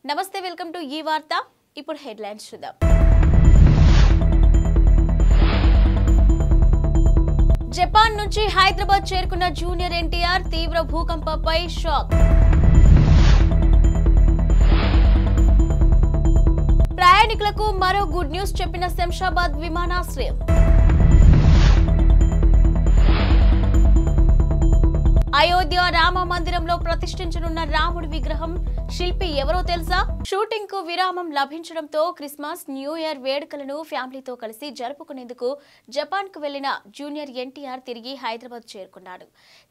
నమస్తే welcome to ఈ వార్త ఇప్పుడు హెడ్లైన్స్ చూద్దాం జపాన్ నుంచి హైదరాబాద్ చేరుకున్న జూనియర్ ఎన్టీఆర్ తీవ్ర భూకంపంపై షాక్ ప్రయాణికులకు మరో గుడ్ న్యూస్ చెప్పిన శంషాబాద్ విమానాశ్రయం అయోధ్య రామ మందిరంలో ప్రతిష్ఠించనున్న రాముడి విగ్రహం శిల్పి ఎవరో తెలుసా? షూటింగ్ కు విరామం లభించడంతో క్రిస్మస్ న్యూ ఇయర్ వేడుకలను ఫ్యామిలీతో కలిసి జరుపుకునేందుకు జపాన్ కు వెళ్లిన జూనియర్ ఎన్టీఆర్ తిరిగి హైదరాబాద్ చేరుకున్నాడు.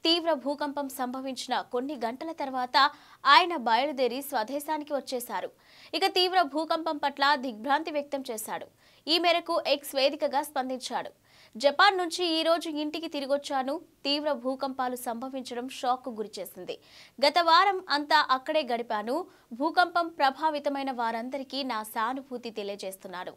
తీవ్ర భూకంపం సంభవించిన కొన్ని గంటల తర్వాత ఆయన బయలుదేరి స్వదేశానికి వచ్చేశారు. ఇక తీవ్ర భూకంపం పట్ల దిగ్భ్రాంతి వ్యక్తం చేశాడు. ఈ మేరకు ఎక్స్ వేదికగా స్పందించాడు. జపాన్ నుంచి ఈ రోజు ఇంటికి తిరిగొచ్చాను. తీవ్ర భూకంపాలు సంభవించడం షాక్ కు గురిచేసింది. గత వారం అంతా అక్కడే గడిపాను. భూకంపం ప్రభావితమైన వారందరికీ నా సానుభూతి తెలియజేస్తున్నాను.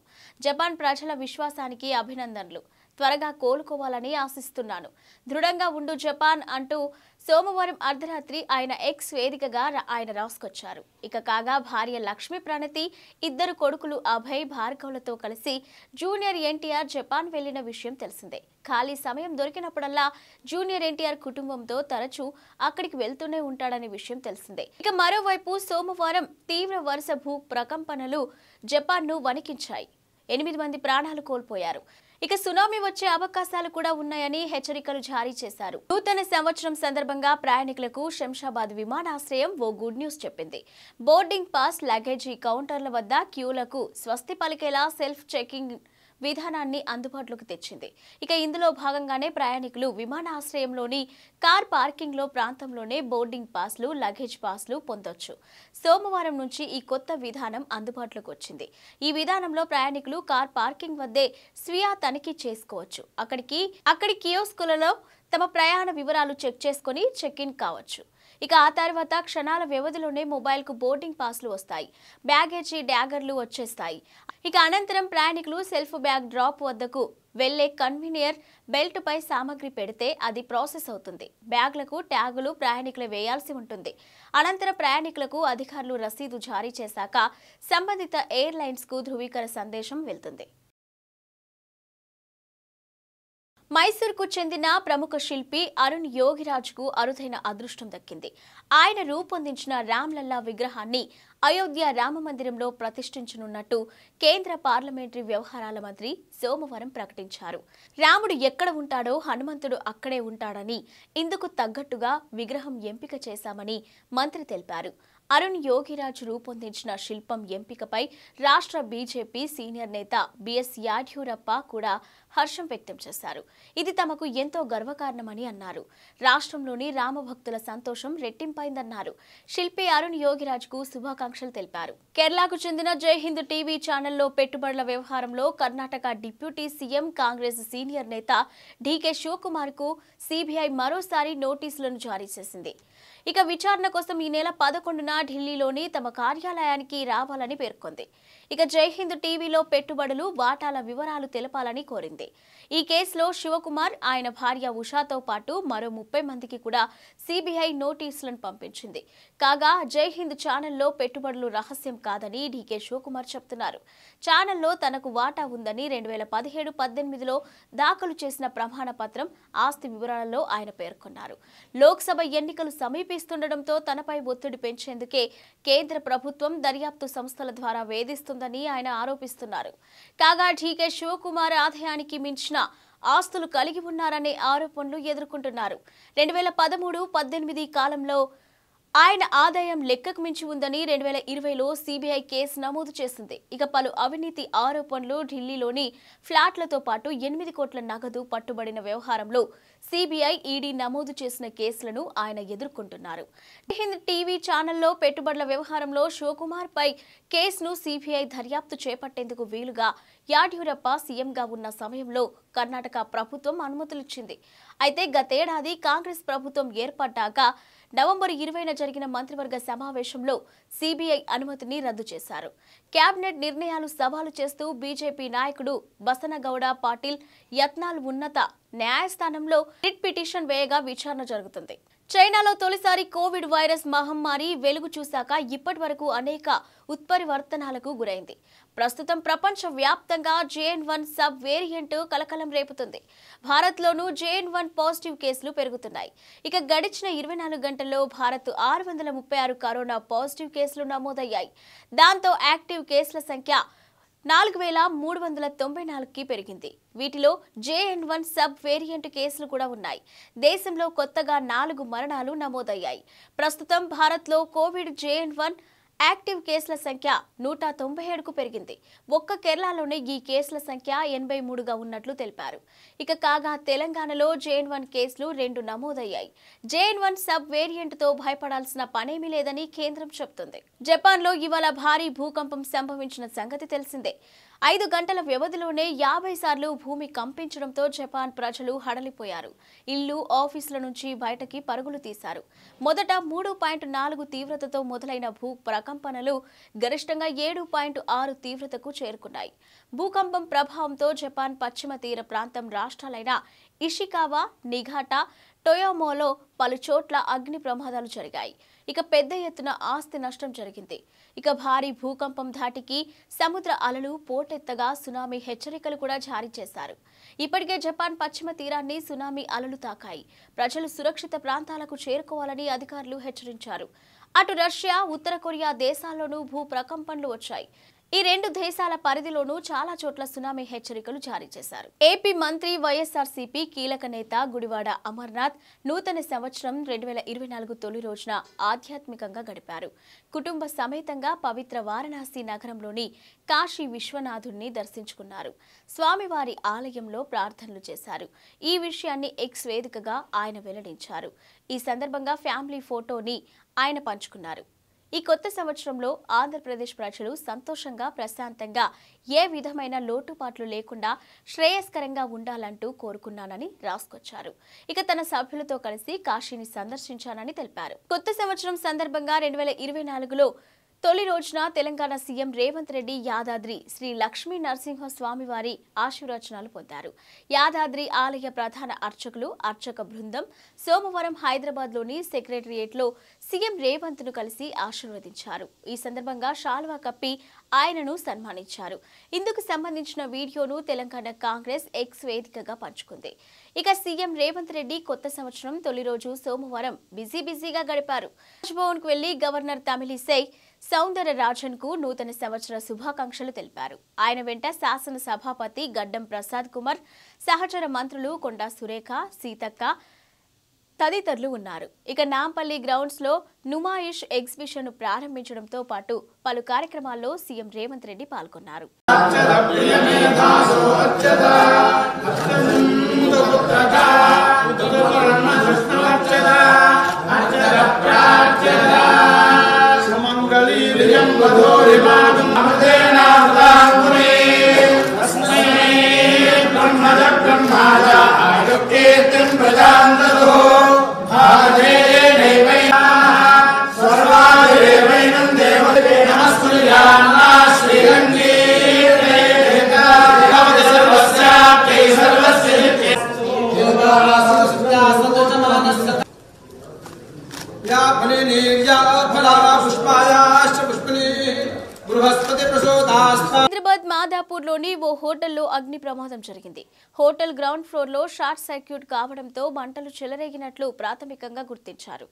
జపాన్ ప్రజల విశ్వాసానికి అభినందనలు. త్వరగా కోలుకోవాలని ఆశిస్తున్నాను. దృఢంగా ఉండు జపాన్ అంటూ సోమవారం అర్ధరాత్రి ఆయన ఎక్స్ వేదికగా ఆయన రాసుకొచ్చారు. ఇక కాగా భార్య లక్ష్మీ ప్రణతి, ఇద్దరు కొడుకులు అభయ్, భార్గవులతో కలిసి జూనియర్ ఎన్టీఆర్ జపాన్ వెళ్లిన విషయం తెలిసిందే. ఖాళీ సమయం దొరికినప్పుడల్లా జూనియర్ ఎన్టీఆర్ కుటుంబంతో తరచూ అక్కడికి వెళ్తూనే ఉంటాడనే విషయం తెలిసిందే. ఇక మరోవైపు సోమవారం తీవ్ర వరుస భూ ప్రకంపనలు జపాన్ను వణికించాయి. 8 మంది ప్రాణాలు కోల్పోయారు. ఇక సునామీ వచ్చే అవకాశాలు కూడా ఉన్నాయని హెచ్చరికలు జారీ చేశారు. నూతన సంవత్సరం సందర్భంగా ప్రయాణికులకు శంషాబాద్ విమానాశ్రయం ఓ గుడ్ న్యూస్ చెప్పింది. బోర్డింగ్ పాస్, లగేజీ కౌంటర్ల వద్ద క్యూలకు స్వస్తి పలికేలా సెల్ఫ్ చెకింగ్ విధానాన్ని అందుబాటులోకి తెచ్చింది. ఇక ఇందులో భాగంగానే ప్రయాణికులు విమానాశ్రయంలోని కార్ పార్కింగ్ లో ప్రాంతంలోనే బోర్డింగ్ పాస్లు, లగేజ్ పాస్లు పొందొచ్చు. సోమవారం నుంచి ఈ కొత్త విధానం అందుబాటులోకి వచ్చింది. ఈ విధానంలో ప్రయాణికులు కార్ పార్కింగ్ వద్దే స్వీయ తనిఖీ చేసుకోవచ్చు. అక్కడి కియోస్కులలో తమ ప్రయాణ వివరాలు చెక్ చేసుకుని చెక్ ఇన్ కావచ్చు. ఇక ఆ తర్వాత క్షణాల వ్యవధిలోనే మొబైల్ కు బోర్డింగ్ పాస్లు వస్తాయి. బ్యాగేజీ ట్యాగర్లు వచ్చేస్తాయి. ఇక అనంతరం ప్రయాణికులు సెల్ఫ్ బ్యాగ్ డ్రాప్ వద్దకు వెళ్లే కన్వీనియర్ బెల్ట్ పై సామగ్రి పెడితే అది ప్రాసెస్ అవుతుంది. బ్యాగ్లకు ట్యాగులు ప్రయాణికులు వేయాల్సి ఉంటుంది. అనంతరం ప్రయాణికులకు అధికారులు రసీదు జారీ చేశాక సంబంధిత ఎయిర్లైన్స్ కు ధృవీకరణ సందేశం వెళ్తుంది. మైసూర్కు చెందిన ప్రముఖ శిల్పి అరుణ్ యోగిరాజ్కు అరుదైన అదృష్టం దక్కింది. ఆయన రూపొందించిన రామ్లల్లా విగ్రహాన్ని అయోధ్య రామ మందిరంలో ప్రతిష్ఠించనున్నట్టు కేంద్ర పార్లమెంటరీ వ్యవహారాల మంత్రి సోమవారం ప్రకటించారు. రాముడు ఎక్కడ ఉంటాడో హనుమంతుడు అక్కడే ఉంటాడని, ఇందుకు తగ్గట్టుగా విగ్రహం ఎంపిక చేశామని మంత్రి తెలిపారు. అరుణ్ యోగిరాజ్ రూపొందించిన శిల్పం ఎంపికపై రాష్ట్ర బీజేపీ సీనియర్ నేత బిఎస్ యాడ్యూరప్ప కూడా హర్షం వ్యక్తం చేశారు. ఇది తమకు ఎంతో గర్వకారణమని అన్నారు. రాష్ట్రంలోని రామభక్తుల సంతోషం రెట్టింపైందన్నారు. శిల్పి అరుణ్ యోగిరాజ్కు శుభాకాంక్షలు తెలిపారు. కేరళకు చెందిన జై హింద్ టీవీ ఛానల్లో పెట్టుబడుల వ్యవహారంలో Karnataka deputy CM, Congress senior నేత డీకే శివకుమార్ కు సీబీఐ మరోసారి నోటీసులను జారీ చేసింది. ఇక విచారణ కోసం ఈ నెల 11న ఢిల్లీలోని తమ కార్యాలయానికి రావాలని పేర్కొంది. ఇక జై హింద్ టీవీలో పెట్టుబడులు, వాటాల వివరాలు తెలపాలని కోరింది. ఈ కేసులో శివకుమార్, ఆయన భార్య ఉషాతో పాటు మరో 30 మందికి కూడా సీబీఐ నోటీసులను పంపించింది. కాగా జై హింద్ ఛానల్లో పెట్టుబడులు రహస్యం కాదని డీకే శివకుమార్ చెప్తున్నారు. ఛానల్లో తనకు వాటా ఉందని 2017-18లో దాఖలు చేసిన ప్రమాణ పత్రం, ఆస్తి వివరాలలో ఆయన పేర్కొన్నారు. లోక్సభ ఎన్నికలు సమీపిస్తుండటంతో తనపై ఒత్తిడి పెంచేందుకే కేంద్ర ప్రభుత్వం దర్యాప్తు సంస్థల ద్వారా వేధిస్తుందని ఆయన ఆరోపిస్తున్నారు. కాగా డీకే శివకుమార్ ఆదాయానికి మించిన ఆస్తులు కలిగి ఉన్నారనే ఆరోపణలు ఎదుర్కొంటున్నారు. 2013-18 కాలంలో ఆయన ఆదాయం లెక్కకు మించి ఉందని 2020లో సీబీఐ కేసు నమోదు చేసింది. ఇక పలు అవినీతి ఆరోపణలు, ఢిల్లీలోని ఫ్లాట్లతో పాటు 8 కోట్ల నగదు పట్టుబడిన వ్యవహారంలో సీబీఐ, ఈడీ నమోదు చేసిన కేసులను ఆయన ఎదుర్కొంటున్నారు. హింద్ టీవీ ఛానల్లో పెట్టుబడుల వ్యవహారంలో శివకుమార్ పై కేసును సీబీఐ దర్యాప్తు చేపట్టేందుకు వీలుగా యాడ్యూరప్ప సీఎంగా ఉన్న సమయంలో కర్ణాటక ప్రభుత్వం అనుమతులిచ్చింది. అయితే గతేడాది కాంగ్రెస్ ప్రభుత్వం ఏర్పడ్డాక నవంబర్ 20న జరిగిన మంత్రివర్గ సమావేశంలో సీబీఐ అనుమతిని రద్దు చేశారు. కేబినెట్ నిర్ణయాలు సవాలు చేస్తూ బీజేపీ నాయకుడు బసనగౌడ పాటిల్ యత్నాల్ ఉన్నత న్యాయస్థానంలో రిట్ పిటిషన్ వేయగా విచారణ జరుగుతుంది. చైనాలో తొలిసారి కోవిడ్ వైరస్ మహమ్మారి వెలుగు చూశాక ఇప్పటి వరకు అనేక ఉత్పరివర్తనాలకు గురైంది. ప్రస్తుతం ప్రపంచ వ్యాప్తంగా JN.1 సబ్ వేరియంట్ కలకలం రేపుతుంది. భారత్లోనూ JN.1 పాజిటివ్ కేసులు పెరుగుతున్నాయి. ఇక గడిచిన 24 గంటల్లో భారత్ 636 కరోనా పాజిటివ్ కేసులు నమోదయ్యాయి. దాంతో యాక్టివ్ కేసుల సంఖ్య 4394కి పెరిగింది. వీటిలో JN.1 సబ్ వేరియంట్ కేసులు కూడా ఉన్నాయి. దేశంలో కొత్తగా 4 మరణాలు నమోదయ్యాయి. ప్రస్తుతం భారత్లో కోవిడ్ JN.1 యాక్టివ్ కేసుల సంఖ్య 197కు పెరిగింది. ఒక్క కేరళలోనే ఈ కేసుల సంఖ్య 83గా ఉన్నట్లు తెలిపారు. ఇక కాగా తెలంగాణలో JN.1 కేసులు 2 నమోదయ్యాయి. JN.1 సబ్ వేరియంట్తో భయపడాల్సిన పనేమీ లేదని కేంద్రం చెబుతుంది. జపాన్లో ఇవాళ భారీ భూకంపం సంభవించిన సంగతి తెలిసిందే. 5 గంటల వ్యవధిలోనే 50 సార్లు భూమి కంపించడంతో జపాన్ ప్రజలు హడలిపోయారు. ఇల్లు, ఆఫీసుల నుంచి బయటకి పరుగులు తీశారు. మొదట 3.4 తీవ్రతతో మొదలైన భూ ప్రకంపనలు గరిష్టంగా 7.6 తీవ్రతకు చేరుకున్నాయి. భూకంపం ప్రభావంతో జపాన్ పశ్చిమ తీర ప్రాంతం రాష్ట్రాలైన ఇషికావా, నిఘాటా, టొయోమోలో పలు చోట్ల అగ్ని ప్రమాదాలు జరిగాయి. ఇక పెద్ద ఎత్తున ఆస్తి నష్టం జరిగింది. ఇక భారీ భూకంపం ధాటికి సముద్ర అలలు పోటెత్తగా సునామీ హెచ్చరికలు కూడా జారీ చేశారు. ఇప్పటికే జపాన్ పశ్చిమ తీరాన్ని సునామీ అలలు తాకాయి. ప్రజలు సురక్షిత ప్రాంతాలకు చేరుకోవాలని అధికారులు హెచ్చరించారు. అటు రష్యా, ఉత్తర కొరియా దేశాల్లోనూ భూ ప్రకంపనలు వచ్చాయి. ఈ 2 దేశాల పరిధిలోనూ చాలా చోట్ల సునామీ హెచ్చరికలు జారీ చేశారు. ఏపీ మంత్రి, వైఎస్ఆర్సీపీ కీలక నేత గుడివాడ అమర్నాథ్ నూతన సంవత్సరం 2024 తొలి రోజున ఆధ్యాత్మికంగా గడిపారు. కుటుంబ సమేతంగా పవిత్ర వారణాసి నగరంలోని కాశీ విశ్వనాథుడిని దర్శించుకున్నారు. స్వామివారి ఆలయంలో ప్రార్థనలు చేశారు. ఈ విషయాన్ని ఎక్స్ వేదికగా ఆయన వెల్లడించారు. ఈ సందర్భంగా ఫ్యామిలీ ఫోటోని ఆయన పంచుకున్నారు. ఈ కొత్త సంవత్సరంలో ఆంధ్రప్రదేశ్ ప్రజలు సంతోషంగా, ప్రశాంతంగా, ఏ విధమైన లోటుపాట్లు లేకుండా శ్రేయస్కరంగా ఉండాలంటూ కోరుకున్నానని రాసుకొచ్చారు. ఇక తన సభ్యులతో కలిసి కాశీని సందర్శించానని తెలిపారు. కొత్త సంవత్సరం సందర్భంగా 2024లో తొలి రోజున తెలంగాణ సీఎం రేవంత్ రెడ్డి యాదాద్రి శ్రీ లక్ష్మీ నరసింహ స్వామివారి ఆశీర్వచనాలు పొందారు. యాదాద్రి ఆలయ ప్రధాన అర్చకులు, అర్చక బృందం సోమవారం హైదరాబాద్లోని సెక్రటరియేట్లో సీఎం రేవంత్ ను కలిసి ఆశీర్వదించారు. ఈ సందర్భంగా శాల్వా కప్పి ఆయనను సన్మానించారు. ఇందుకు సంబంధించిన వీడియోను తెలంగాణ కాంగ్రెస్ ఎక్స్ వేదికగా పంచుకుంది. ఇక సీఎం రేవంత్ రెడ్డి కొత్త సంవత్సరం తొలి రోజు సోమవారం బిజీగా గడిపారు. రాజ్భవన్ కు వెళ్లి గవర్నర్ తమిళిసై సౌందరరాజన్ కు నూతన సంవత్సర శుభాకాంక్షలు తెలిపారు. ఆయన వెంట శాసన సభాపతి గడ్డం ప్రసాద్ కుమార్, సహచర మంత్రులు కొండా సురేఖ, సీతక్క తదితరులు ఉన్నారు. ఇక నాంపల్లి గ్రౌండ్స్ లో నుమాయిష్ ఎగ్జిబిషన్ ను ప్రారంభించడంతో పాటు పలు కార్యక్రమాల్లో సీఎం రేవంత్ రెడ్డి పాల్గొన్నారు. హైదరాబాద్ మాదాపూర్లోని ఓ హోటల్లో అగ్ని ప్రమాదం జరిగింది. హోటల్ గ్రౌండ్ ఫ్లోర్ లో షార్ట్ సర్క్యూట్ కావడంతో మంటలు చెలరేగినట్లు ప్రాథమికంగా గుర్తించారు.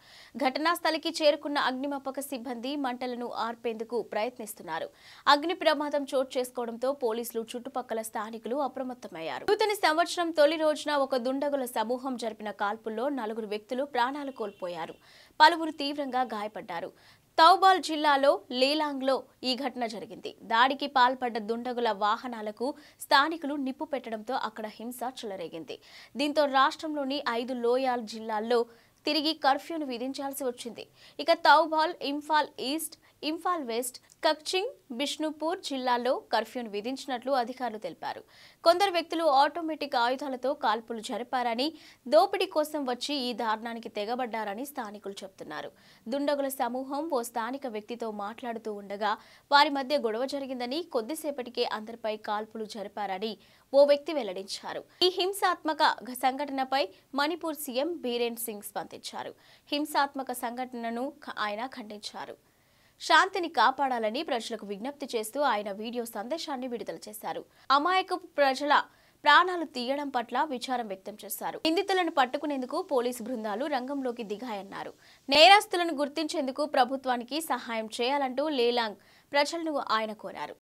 ఘటనా స్థలికి చేరుకున్న అగ్నిమాపక సిబ్బంది మంటలను ఆర్పేందుకు ప్రయత్నిస్తున్నారు. అగ్ని ప్రమాదం చోటు చేసుకోవడంతో పోలీసులు, చుట్టుపక్కల స్థానికులు అప్రమత్తమయ్యారు. నూతన సంవత్సరం తొలి రోజున ఒక దుండగుల సమూహం జరిపిన కాల్పుల్లో 4 వ్యక్తులు ప్రాణాలు కోల్పోయారు. పలువురు తీవ్రంగా గాయపడ్డారు. తౌబాల్ జిల్లాలో లీలాంగ్లో ఈ ఘటన జరిగింది. దాడికి పాల్పడ్డ దుండగుల వాహనాలకు స్థానికులు నిప్పు పెట్టడంతో అక్కడ హింస చెలరేగింది. దీంతో రాష్ట్రంలోని 5 లోయల్ జిల్లాల్లో తిరిగి కర్ఫ్యూను విధించాల్సి వచ్చింది. ఇక తౌబాల్, ఇంఫాల్ ఈస్ట్, ఇంఫాల్ వెస్ట్, కక్చింగ్, బిష్ణుపూర్ జిల్లాల్లో కర్ఫ్యూను విధించినట్లు అధికారులు తెలిపారు. కొందరు వ్యక్తులు ఆటోమేటిక్ ఆయుధాలతో కాల్పులు జరిపారని, దోపిడీ కోసం వచ్చి ఈ దారుణానికి తెగబడ్డారని స్థానికులు చెబుతున్నారు. దుండగుల సమూహం ఓ స్థానిక వ్యక్తితో మాట్లాడుతూ ఉండగా వారి మధ్య గొడవ జరిగిందని, కొద్దిసేపటికే అందరిపై కాల్పులు జరిపారని ఓ వ్యక్తి వెల్లడించారు. ఈ హింసాత్మక సంఘటనపై మణిపూర్ సీఎం బీరేన్ సింగ్ స్పందించారు. హింసాత్మక సంఘటనను ఆయన ఖండించారు. శాంతిని కాపాడాలని ప్రజలకు విజ్ఞప్తి చేస్తూ ఆయన వీడియో సందేశాన్ని విడుదల చేశారు. అమాయకపు ప్రజల ప్రాణాలు తీయడం పట్ల విచారం వ్యక్తం చేశారు. నిందితులను పట్టుకునేందుకు పోలీసు బృందాలు రంగంలోకి దిగాయన్నారు. నేరస్తులను గుర్తించేందుకు ప్రభుత్వానికి సహాయం చేయాలంటూ లేలాంగ్ ప్రజలను ఆయన కోరారు.